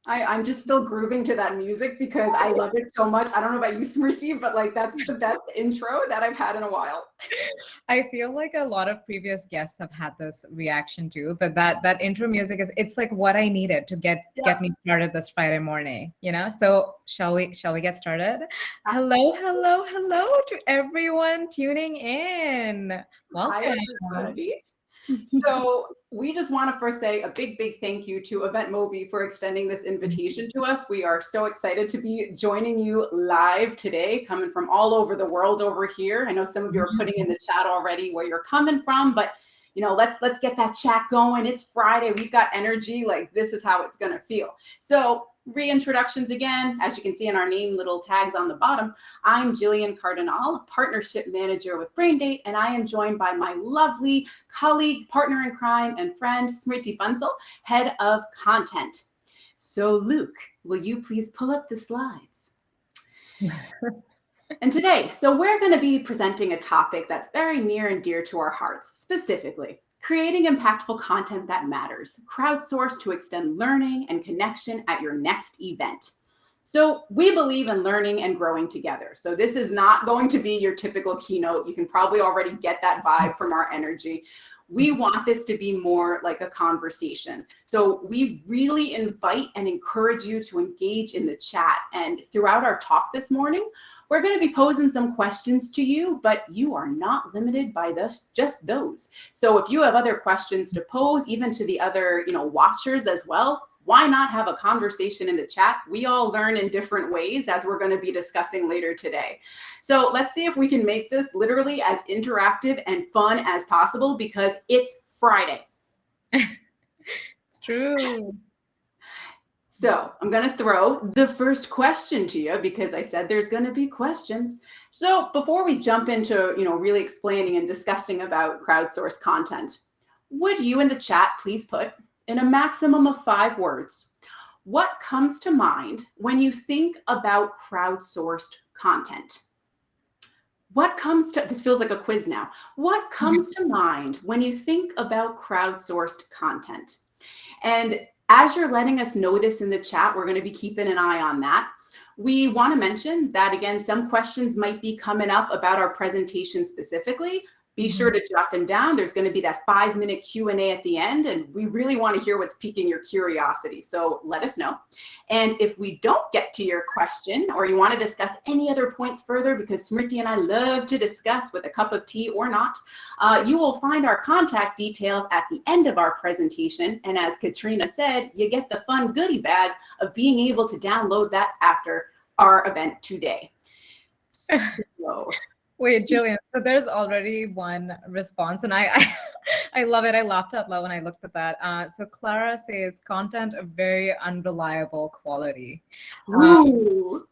I'm just still grooving to that music because I love it so much. I don't know about you, Smriti, but like that's the best intro that I've had in a while. I feel like a lot of previous guests have had this reaction too, but that intro music it's like what I needed to get me started this Friday morning, you know? So shall we get started? Hello to everyone tuning in. Welcome. Hi, everybody. So we just want to first say a big thank you to Eventmobi for extending this invitation to us. We are so excited to be joining you live today, coming from all over the world over here. I know some of you are putting in the chat already where you're coming from, but you know, let's get that chat going. It's Friday. We've got energy. Like this is how it's going to feel. So reintroductions again, as you can see in our name little tags on the bottom. I'm Jillian Cardinal, partnership manager with Braindate, and I am joined by my lovely colleague, partner in crime, and friend, Smriti Bansal, head of content. So Luke, will you please pull up the slides? And today, so we're going to be presenting a topic that's very near and dear to our hearts, specifically creating impactful content that matters, crowdsourced to extend learning and connection at your next event. So we believe in learning and growing together. So this is not going to be your typical keynote. You can probably already get that vibe from our energy. We want this to be more like a conversation. So we really invite and encourage you to engage in the chat. And throughout our talk this morning, we're going to be posing some questions to you, but you are not limited by just those. So if you have other questions to pose, even to the other, watchers as well, why not have a conversation in the chat? We all learn in different ways, as we're going to be discussing later today. So let's see if we can make this literally as interactive and fun as possible, because it's Friday. It's true. So I'm going to throw the first question to you, because I said there's going to be questions. So before we jump into, really explaining and discussing about crowdsourced content, would you in the chat please put, in a maximum of 5 words, what comes to mind when you think about crowdsourced content? What comes to, this feels like a quiz now. What comes to mind when you think about crowdsourced content? And as you're letting us know this in the chat, we're going to be keeping an eye on that. We want to mention that, again, some questions might be coming up about our presentation specifically. Be sure to jot them down. There's going to be that 5-minute Q&A at the end, and we really want to hear what's piquing your curiosity. So let us know. And if we don't get to your question, or you want to discuss any other points further, because Smriti and I love to discuss with a cup of tea or not, you will find our contact details at the end of our presentation. And as Katrina said, you get the fun goodie bag of being able to download that after our event today. So... Wait, Jillian, so there's already one response, and I love it. I laughed out loud when I looked at that. So Clara says, content of very unreliable quality. Ooh.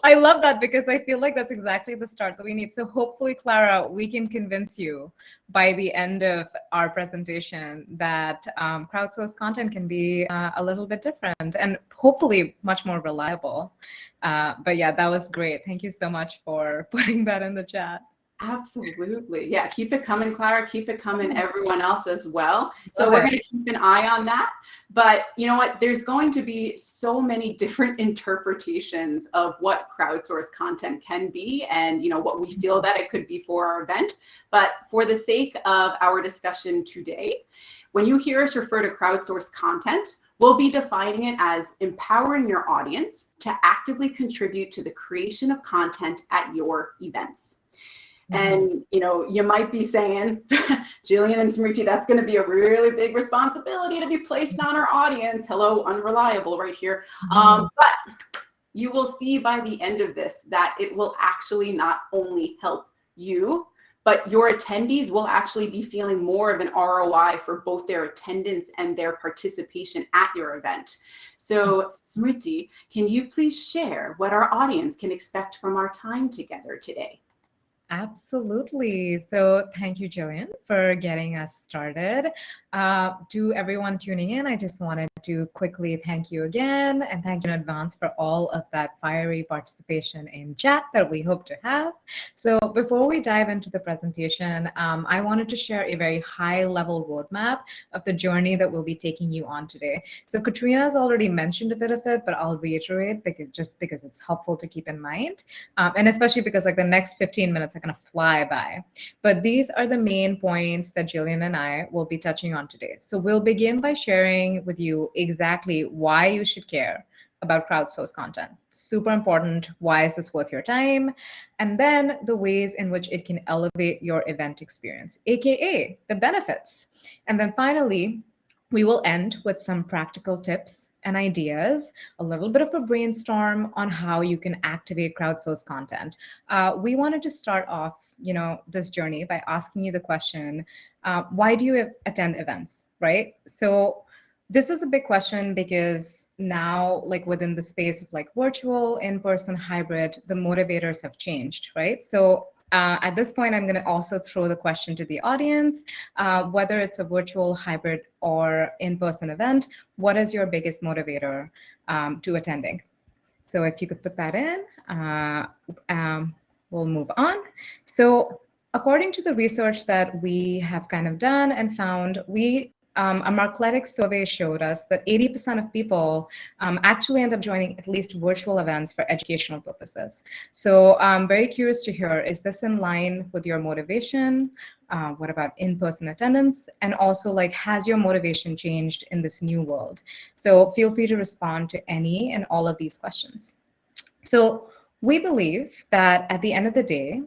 I love that, because I feel like that's exactly the start that we need. So hopefully, Clara, we can convince you by the end of our presentation that crowdsourced content can be a little bit different and hopefully much more reliable. But yeah, that was great. Thank you so much for putting that in the chat. Absolutely. Yeah, keep it coming, Clara. Keep it coming, everyone else as well. So we're going to keep an eye on that. But you know what? There's going to be so many different interpretations of what crowdsourced content can be, and what we feel that it could be for our event. But for the sake of our discussion today, when you hear us refer to crowdsourced content, we'll be defining it as empowering your audience to actively contribute to the creation of content at your events. And, you might be saying, Jillian and Smriti, that's going to be a really big responsibility to be placed on our audience. Hello, unreliable right here. But you will see by the end of this that it will actually not only help you, but your attendees will actually be feeling more of an ROI for both their attendance and their participation at your event. So Smriti, can you please share what our audience can expect from our time together today? Absolutely. So thank you, Jillian, for getting us started. To everyone tuning in, I just wanted to quickly thank you again and thank you in advance for all of that fiery participation in chat that we hope to have. So before we dive into the presentation, I wanted to share a very high-level roadmap of the journey that we'll be taking you on today. So Katrina has already mentioned a bit of it, but I'll reiterate because it's helpful to keep in mind, and especially because like the next 15 minutes are going to fly by. But these are the main points that Jillian and I will be touching on today. So we'll begin by sharing with you exactly why you should care about crowdsourced content. Super important. Why is this worth your time? And then the ways in which it can elevate your event experience, AKA the benefits. And then finally, we will end with some practical tips and ideas, a little bit of a brainstorm on how you can activate crowdsourced content. We wanted to start off, this journey by asking you the question, why do you attend events, right? So this is a big question because now, like within the space of like virtual, in-person, hybrid, the motivators have changed, right? So at this point, I'm going to also throw the question to the audience, whether it's a virtual, hybrid, or in-person event, what is your biggest motivator to attending? So if you could put that in, we'll move on. So according to the research that we have kind of done and found, a Markletics survey showed us that 80% of people actually end up joining at least virtual events for educational purposes. So I'm very curious to hear, is this in line with your motivation? What about in-person attendance? And also, like, has your motivation changed in this new world? So feel free to respond to any and all of these questions. So we believe that at the end of the day,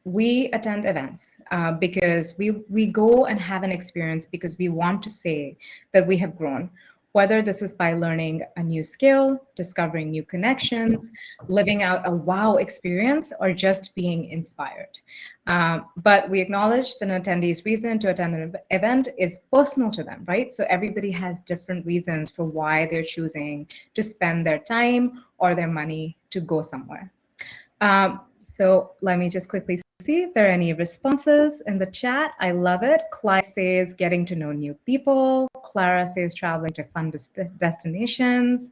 we attend events because we go and have an experience because we want to say that we have grown, whether this is by learning a new skill, discovering new connections, living out a wow experience, or just being inspired. But we acknowledge that an attendee's reason to attend an event is personal to them, right? So everybody has different reasons for why they're choosing to spend their time or their money to go somewhere. So let me just quickly see if there are any responses in the chat. I love it. Clive says getting to know new people. Clara says traveling to fun destinations.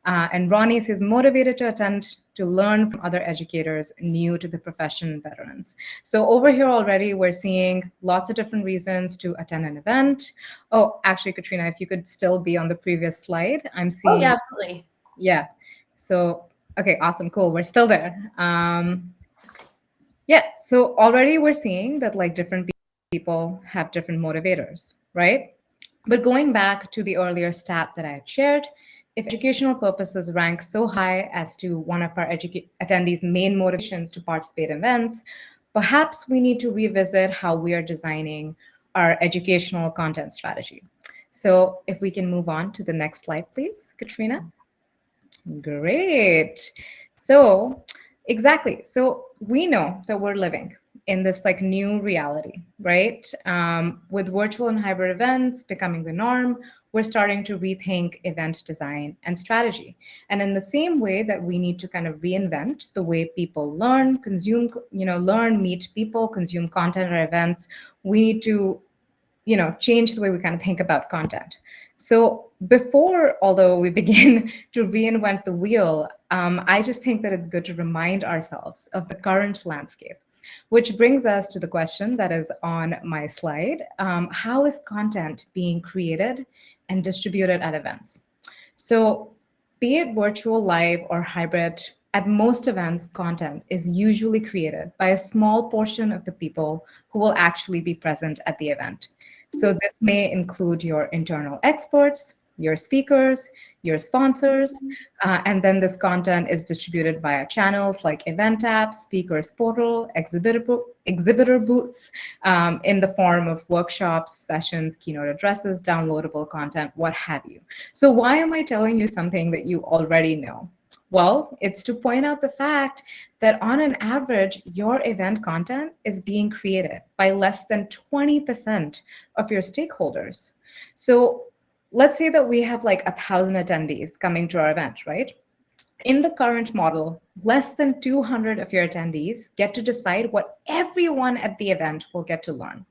And Ronnie says motivated to attend to learn from other educators new to the profession and veterans. So over here already, we're seeing lots of different reasons to attend an event. Oh, actually, Katrina, if you could still be on the previous slide, I'm seeing. Oh, yeah, absolutely. Yeah. So, okay, awesome, cool. We're still there. Yeah, so already we're seeing that like different people have different motivators, right? But going back to the earlier stat that I had shared, if educational purposes rank so high as to one of our attendees' main motivations to participate in events, perhaps we need to revisit how we are designing our educational content strategy. So if we can move on to the next slide, please, Katrina. Great. So exactly. So we know that we're living in this like new reality, right? With virtual and hybrid events becoming the norm, we're starting to rethink event design and strategy. And in the same way that we need to kind of reinvent the way people learn, consume, learn, meet people, consume content or events, we need to, change the way we kind of think about content. So before, although we begin to reinvent the wheel, I just think that it's good to remind ourselves of the current landscape, which brings us to the question that is on my slide. How is content being created and distributed at events? So be it virtual, live, or hybrid, at most events, content is usually created by a small portion of the people who will actually be present at the event. So this may include your internal experts, your speakers, your sponsors, and then this content is distributed via channels like event apps, speakers portal, exhibitor booths, in the form of workshops, sessions, keynote addresses, downloadable content, what have you. So why am I telling you something that you already know? Well, it's to point out the fact that on an average, your event content is being created by less than 20% of your stakeholders. So let's say that we have like 1,000 attendees coming to our event, right? In the current model, less than 200 of your attendees get to decide what everyone at the event will get to learn.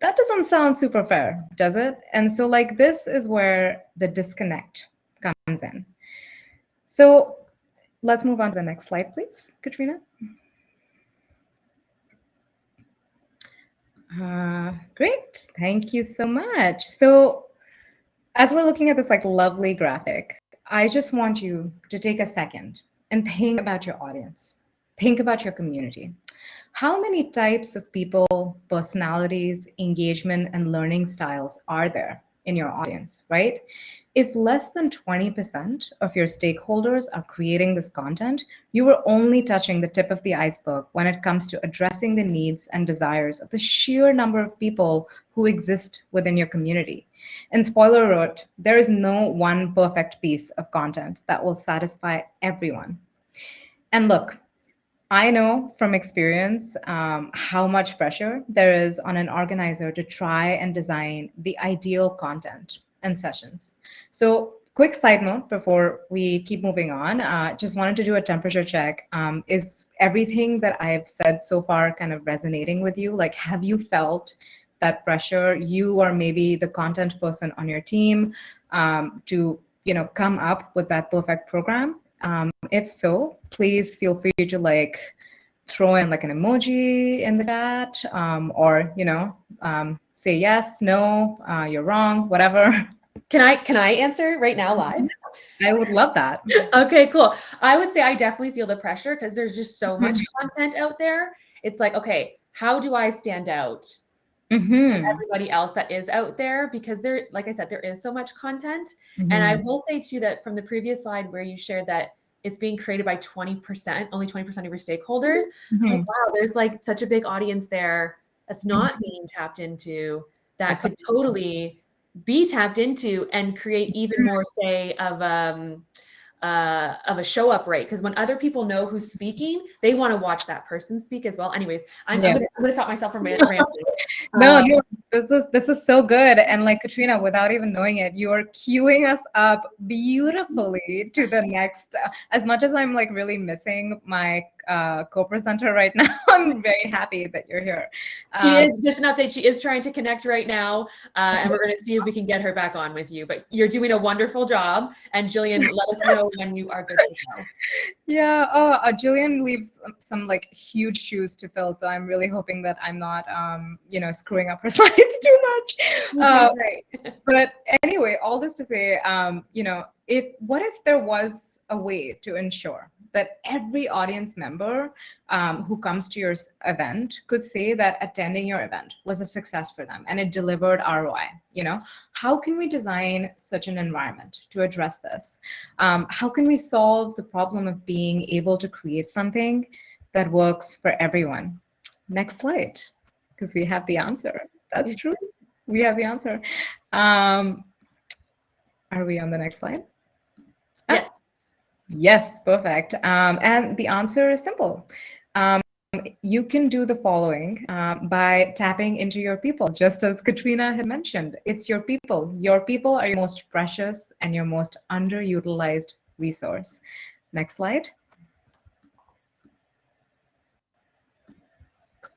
that doesn't sound super fair, does it? And so like this is where the disconnect comes in. So let's move on to the next slide, please, Katrina. Great, thank you so much. So as we're looking at this like lovely graphic, I just want you to take a second and think about your audience. Think about your community. How many types of people, personalities, engagement, and learning styles are there in your audience, right? If less than 20% of your stakeholders are creating this content, you are only touching the tip of the iceberg when it comes to addressing the needs and desires of the sheer number of people who exist within your community. And spoiler alert, there is no one perfect piece of content that will satisfy everyone. And look, I know from experience how much pressure there is on an organizer to try and design the ideal content and sessions. So quick side note before we keep moving on, just wanted to do a temperature check. Is everything that I've said so far kind of resonating with you? Like, have you felt that pressure, you or maybe the content person on your team, to come up with that perfect program? If so, please feel free to like throw in like an emoji in the chat, or say yes, no, you're wrong, whatever. Can I answer right now live? I would love that. Okay, cool. I would say I definitely feel the pressure because there's just so much content out there. It's like, okay, how do I stand out from everybody else that is out there? Because there, like I said, there is so much content. And I will say too that from the previous slide where you shared that it's being created by 20%, only 20% of your stakeholders. Like, wow, there's like such a big audience there that's not being tapped into that could totally be tapped into and create even more, say, of a show up rate. Because when other people know who's speaking, they want to watch that person speak as well. Anyways, I'm gonna stop myself from rambling. No, this is so good. And like Katrina, without even knowing it, you are queuing us up beautifully to the next. As much as I'm like really missing my co-presenter right now, I'm very happy that you're here. She is, just an update, she is trying to connect right now, and we're going to see if we can get her back on with you. But you're doing a wonderful job. And Jillian, let us know when you are good to go. Yeah, Jillian leaves some like huge shoes to fill, so I'm really hoping that I'm not, screwing up her slides too much. Right. But anyway, all this to say, what if there was a way to ensure that every audience member who comes to your event could say that attending your event was a success for them and it delivered ROI? How can we design such an environment to address this? How can we solve the problem of being able to create something that works for everyone? Next slide, because we have the answer. That's true. We have the answer. Are we on the next slide? Yes. Yes, perfect. And the answer is simple. You can do the following by tapping into your people, just as Katrina had mentioned. It's your people. Your people are your most precious and your most underutilized resource. Next slide.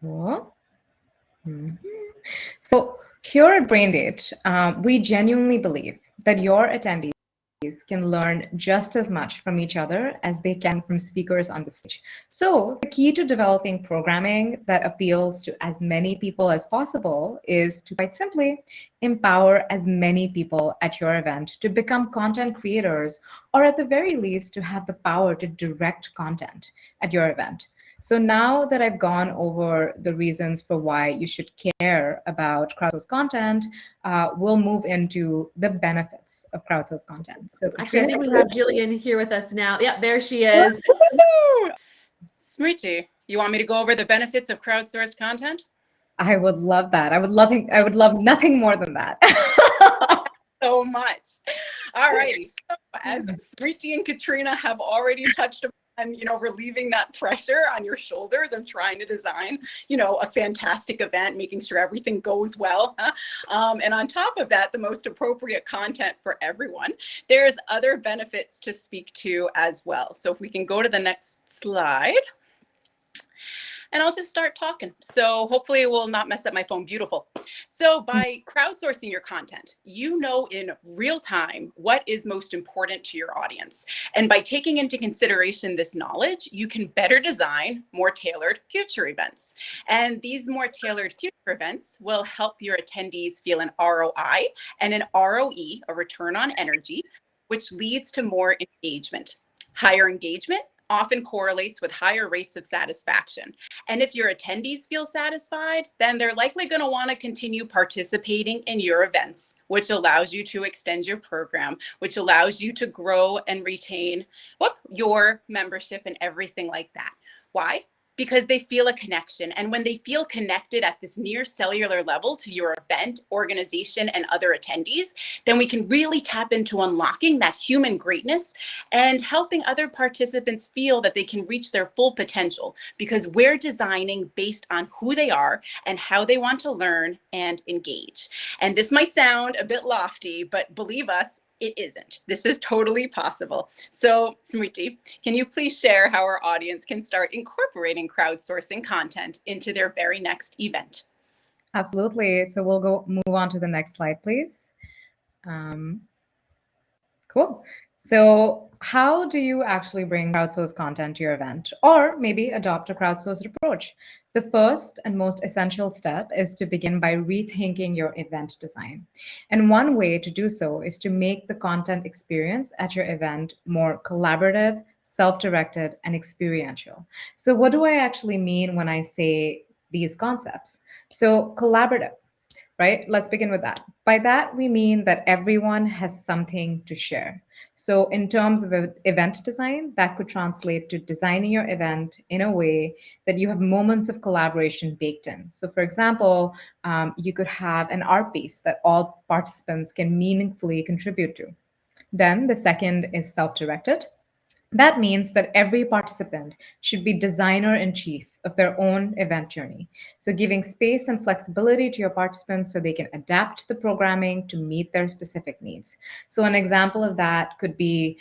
Cool. So here at Braindate, we genuinely believe that your attendees can learn just as much from each other as they can from speakers on the stage. So the key to developing programming that appeals to as many people as possible is to, quite simply, empower as many people at your event to become content creators, or at the very least, to have the power to direct content at your event. So now that I've gone over the reasons for why you should care about crowdsourced content, we'll move into the benefits of crowdsourced content. So Actually, I think we have Jillian here with us now. Yeah, there she is. Smriti, you want me to go over the benefits of crowdsourced content? I would love that. I would love nothing more than that. So much. All righty. So as Smriti and Katrina have already touched upon, relieving that pressure on your shoulders of trying to design, a fantastic event, making sure everything goes well. And on top of that, the most appropriate content for everyone. There's other benefits to speak to as well. So if we can go to the next slide. And I'll just start talking. So hopefully it will not mess up my phone. Beautiful. So by crowdsourcing your content, you know in real time what is most important to your audience. And by taking into consideration this knowledge, you can better design more tailored future events. And these more tailored future events will help your attendees feel an ROI and an ROE, a return on energy, which leads to more engagement. Higher engagement often correlates with higher rates of satisfaction. And if your attendees feel satisfied, then they're likely going to want to continue participating in your events, which allows you to extend your program, which allows you to grow and retain your membership and everything like that. Why? Because they feel a connection. And when they feel connected at this near cellular level to your event, organization, and other attendees, then we can really tap into unlocking that human greatness and helping other participants feel that they can reach their full potential, because we're designing based on who they are and how they want to learn and engage. And this might sound a bit lofty, but believe us, it isn't. This is totally possible. So Smriti, can you please share how our audience can start incorporating crowdsourcing content into their very next event? Absolutely. So we'll move on to the next slide, please. Cool. So how do you actually bring crowdsourced content to your event, or maybe adopt a crowdsourced approach? The first and most essential step is to begin by rethinking your event design. And one way to do so is to make the content experience at your event more collaborative, self-directed, and experiential. So what do I actually mean when I say these concepts? So collaborative. Right? Let's begin with that. By that, we mean that everyone has something to share. So in terms of event design, that could translate to designing your event in a way that you have moments of collaboration baked in. So for example, you could have an art piece that all participants can meaningfully contribute to. Then the second is self-directed. That means that every participant should be designer in chief of their own event journey. So giving space and flexibility to your participants so they can adapt the programming to meet their specific needs. So an example of that could be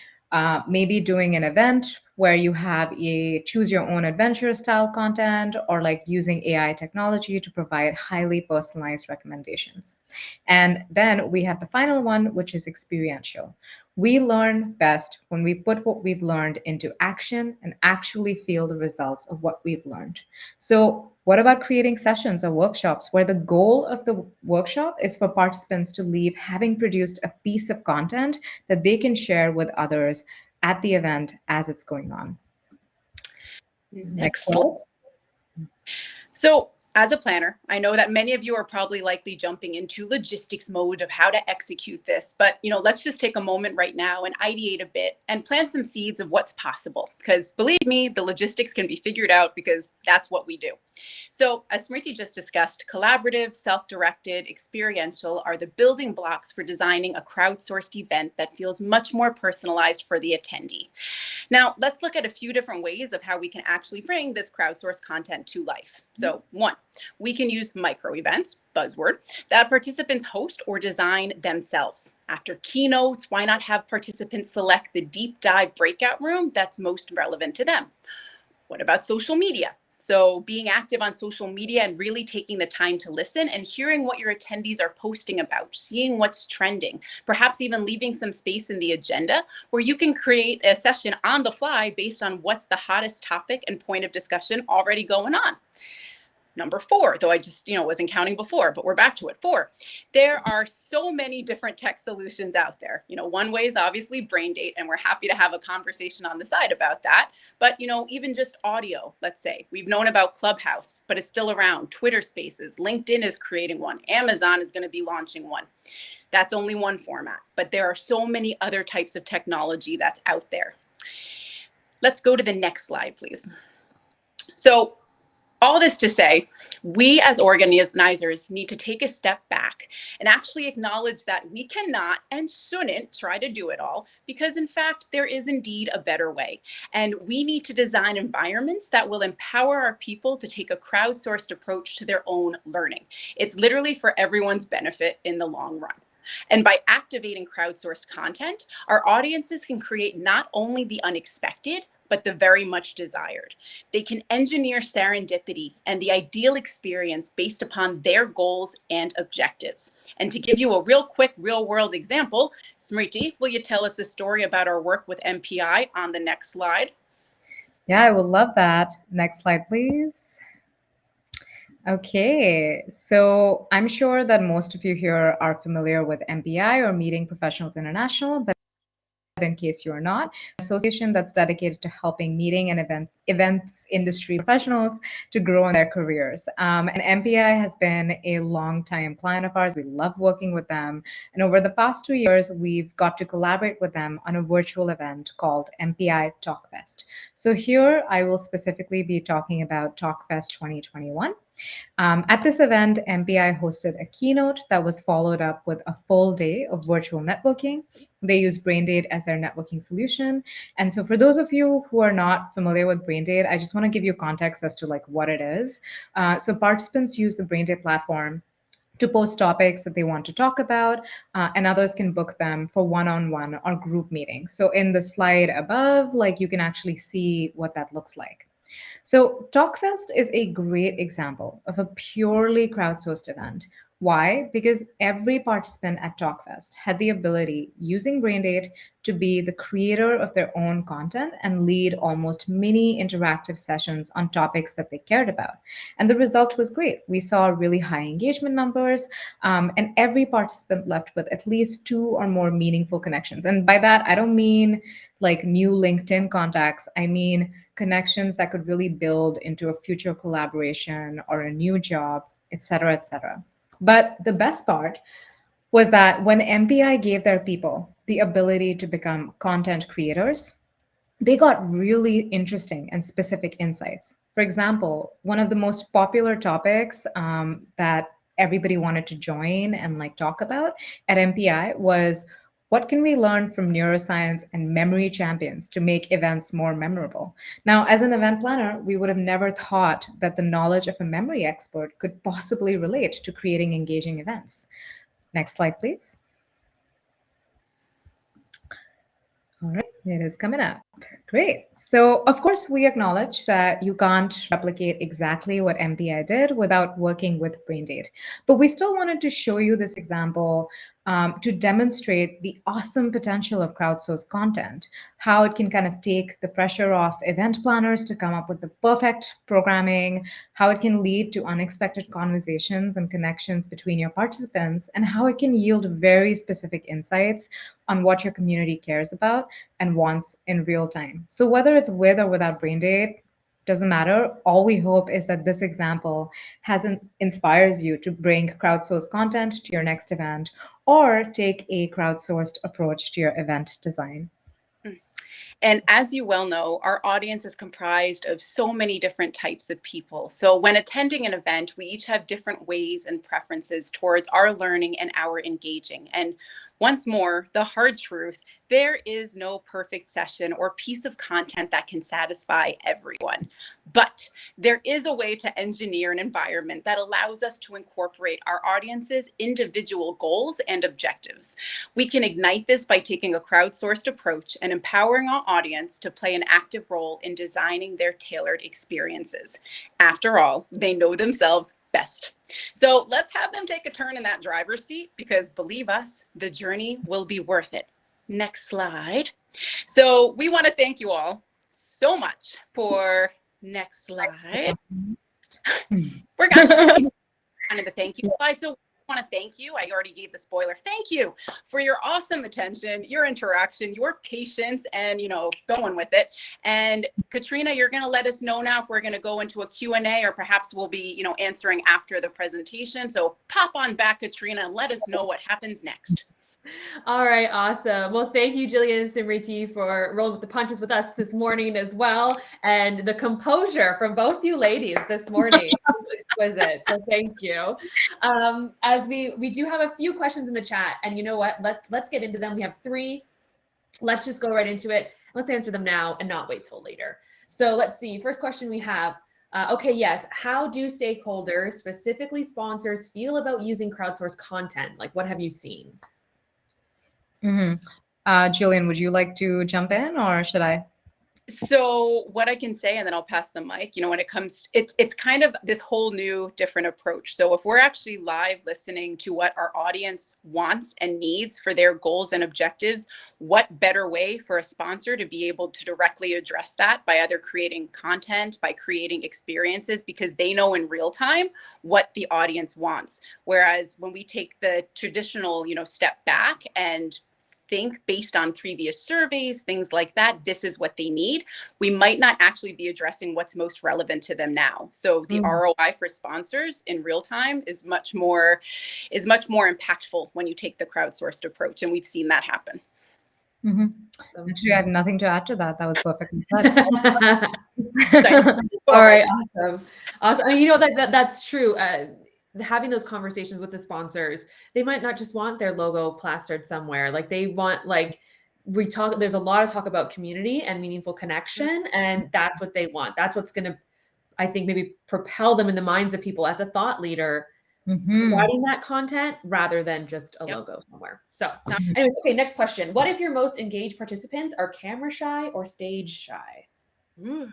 maybe doing an event where you have a choose your own adventure style content, or like using AI technology to provide highly personalized recommendations. And then we have the final one, which is experiential. We learn best when we put what we've learned into action and actually feel the results of what we've learned. So what about creating sessions or workshops where the goal of the workshop is for participants to leave having produced a piece of content that they can share with others at the event as it's going on? Next slide. So as a planner, I know that many of you are probably likely jumping into logistics mode of how to execute this, but let's just take a moment right now and ideate a bit and plant some seeds of what's possible. Because believe me, the logistics can be figured out, because that's what we do. So as Smriti just discussed, collaborative, self-directed, experiential are the building blocks for designing a crowdsourced event that feels much more personalized for the attendee. Now, let's look at a few different ways of how we can actually bring this crowdsourced content to life. So one, we can use micro events, buzzword, that participants host or design themselves. After keynotes, why not have participants select the deep dive breakout room that's most relevant to them? What about social media? So being active on social media and really taking the time to listen and hearing what your attendees are posting about, seeing what's trending, perhaps even leaving some space in the agenda where you can create a session on the fly based on what's the hottest topic and point of discussion already going on. Number four, though I just, wasn't counting before, but we're back to it. 4, there are so many different tech solutions out there. One way is obviously Braindate, and we're happy to have a conversation on the side about that. But, even just audio, let's say. We've known about Clubhouse, but it's still around. Twitter Spaces, LinkedIn is creating one. Amazon is going to be launching one. That's only one format, but there are so many other types of technology that's out there. Let's go to the next slide, please. So, all this to say, we as organizers need to take a step back and actually acknowledge that we cannot and shouldn't try to do it all, because in fact, there is indeed a better way. And we need to design environments that will empower our people to take a crowdsourced approach to their own learning. It's literally for everyone's benefit in the long run. And by activating crowdsourced content, our audiences can create not only the unexpected, but the very much desired. They can engineer serendipity and the ideal experience based upon their goals and objectives. And to give you a real quick real world example, Smriti, will you tell us a story about our work with MPI on the next slide? Yeah, I would love that. Next slide, please. Okay, so I'm sure that most of you here are familiar with MPI, or Meeting Professionals International, but in case you are not, an association that's dedicated to helping meeting and events industry professionals to grow in their careers. And MPI has been a long-time client of ours. We love working with them. And over the past 2 years, we've got to collaborate with them on a virtual event called MPI TalkFest. So here I will specifically be talking about TalkFest 2021. At this event, MPI hosted a keynote that was followed up with a full day of virtual networking. They use Braindate as their networking solution. And so for those of you who are not familiar with Braindate, I just want to give you context as to like what it is. So participants use the Braindate platform to post topics that they want to talk about, and others can book them for one-on-one or group meetings. So in the slide above, like you can actually see what that looks like. So TalkFest is a great example of a purely crowdsourced event. Why? Because every participant at TalkFest had the ability, using Braindate, to be the creator of their own content and lead almost mini interactive sessions on topics that they cared about. And the result was great. We saw really high engagement numbers, and every participant left with at least 2 or more meaningful connections. And by that, I don't mean like new LinkedIn contacts. I mean connections that could really build into a future collaboration or a new job, et cetera, et cetera. But the best part was that when MPI gave their people the ability to become content creators, they got really interesting and specific insights. For example, one of the most popular topics that everybody wanted to join and like talk about at MPI was, what can we learn from neuroscience and memory champions to make events more memorable? Now, as an event planner, we would have never thought that the knowledge of a memory expert could possibly relate to creating engaging events. Next slide, please. All right, it is coming up. Great. So, of course, we acknowledge that you can't replicate exactly what MPI did without working with Braindate. But we still wanted to show you this example to demonstrate the awesome potential of crowdsourced content, how it can kind of take the pressure off event planners to come up with the perfect programming, how it can lead to unexpected conversations and connections between your participants, and how it can yield very specific insights on what your community cares about and wants in real time. So whether it's with or without Braindate, doesn't matter. All we hope is that this example inspires you to bring crowdsourced content to your next event or take a crowdsourced approach to your event design. And as you well know, our audience is comprised of so many different types of people. So when attending an event, we each have different ways and preferences towards our learning and our engaging. And once more, the hard truth, there is no perfect session or piece of content that can satisfy everyone. But there is a way to engineer an environment that allows us to incorporate our audience's individual goals and objectives. We can ignite this by taking a crowdsourced approach and empowering our audience to play an active role in designing their tailored experiences. After all, they know themselves best. So let's have them take a turn in that driver's seat, because believe us, the journey will be worth it. Next slide. So we want to thank you all so much next slide. We're going to the thank you slide. So want to thank you. I already gave the spoiler. Thank you for your awesome attention, your interaction, your patience, and, going with it. And Katrina, you're going to let us know now if we're going to go into a Q&A, or perhaps we'll be, answering after the presentation. So pop on back, Katrina, and let us know what happens next. All right, awesome. Well, thank you, Jillian and Smriti, for rolling with the punches with us this morning as well. And the composure from both you ladies this morning was exquisite. So thank you. As we do have a few questions in the chat, and you know what? Let's get into them. We have 3. Let's just go right into it. Let's answer them now and not wait till later. So let's see. First question we have. Okay, yes. How do stakeholders, specifically sponsors, feel about using crowdsourced content? Like, what have you seen? Jillian, would you like to jump in, or should I? So what I can say, and then I'll pass the mic, when it comes, it's kind of this whole new different approach. So if we're actually live listening to what our audience wants and needs for their goals and objectives, what better way for a sponsor to be able to directly address that by either creating content, by creating experiences, because they know in real time what the audience wants. Whereas when we take the traditional, step back and think based on previous surveys, things like that, this is what they need, we might not actually be addressing what's most relevant to them now. So the ROI for sponsors in real time is much more impactful when you take the crowdsourced approach. And we've seen that happen. Actually, I have nothing to add to that. That was perfectly said. All right, awesome. That's true. Having those conversations with the sponsors, they might not just want their logo plastered somewhere. Like they want, there's a lot of talk about community and meaningful connection, and that's what they want. That's what's going to, I think, maybe propel them in the minds of people as a thought leader, providing that content rather than just a logo somewhere. So anyways, okay, next question. What if your most engaged participants are camera shy or stage shy? Yeah.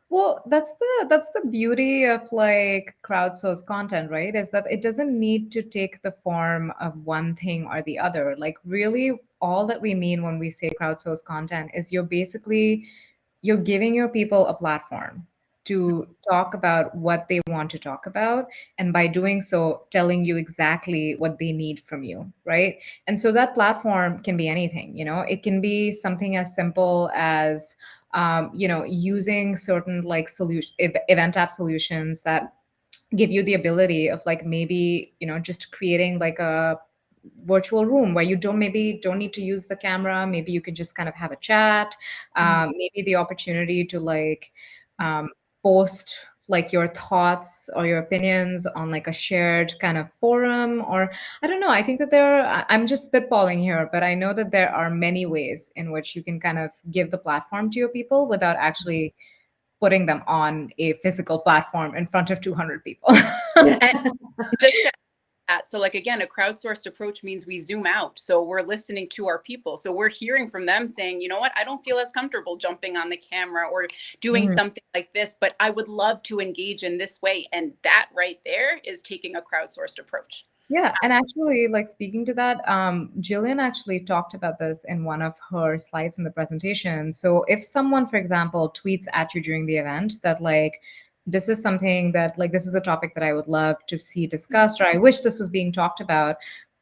Well, that's the beauty of crowdsourced content, right? Is that it doesn't need to take the form of one thing or the other. Like really all that we mean when we say crowdsourced content is you're giving your people a platform to talk about what they want to talk about. And by doing so, telling you exactly what they need from you, right? And so that platform can be anything, it can be something as simple as using certain event app solutions that give you the ability of maybe, just creating a virtual room where you don't need to use the camera. Maybe you can just kind of have a chat. Maybe the opportunity to post your thoughts or your opinions on a shared kind of forum, or I don't know. I think that I'm just spitballing here, but I know that there are many ways in which you can kind of give the platform to your people without actually putting them on a physical platform in front of 200 people. And just to that. So again, a crowdsourced approach means we zoom out. So we're listening to our people. So we're hearing from them saying, you know what, I don't feel as comfortable jumping on the camera or doing something like this, but I would love to engage in this way. And that right there is taking a crowdsourced approach. Yeah. And actually, speaking to that, Jillian actually talked about this in one of her slides in the presentation. So if someone, for example, tweets at you during the event that this is something that this is a topic that I would love to see discussed, or I wish this was being talked about,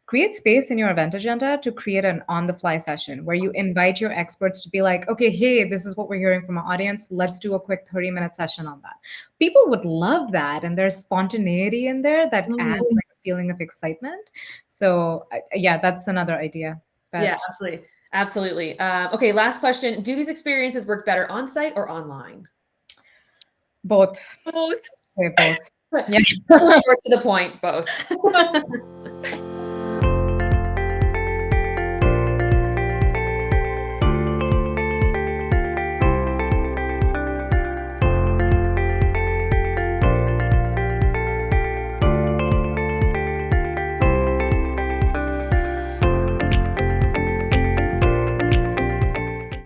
create space in your event agenda to create an on-the-fly session where you invite your experts to be okay, hey, this is what we're hearing from our audience. Let's do a quick 30-minute session on that. People would love that. And there's spontaneity in there that adds a feeling of excitement. So yeah, that's another idea. Yeah, absolutely. Absolutely. Okay, last question. Do these experiences work better on-site or online? Both. Both. Okay, both. Yeah. Short to the point, both.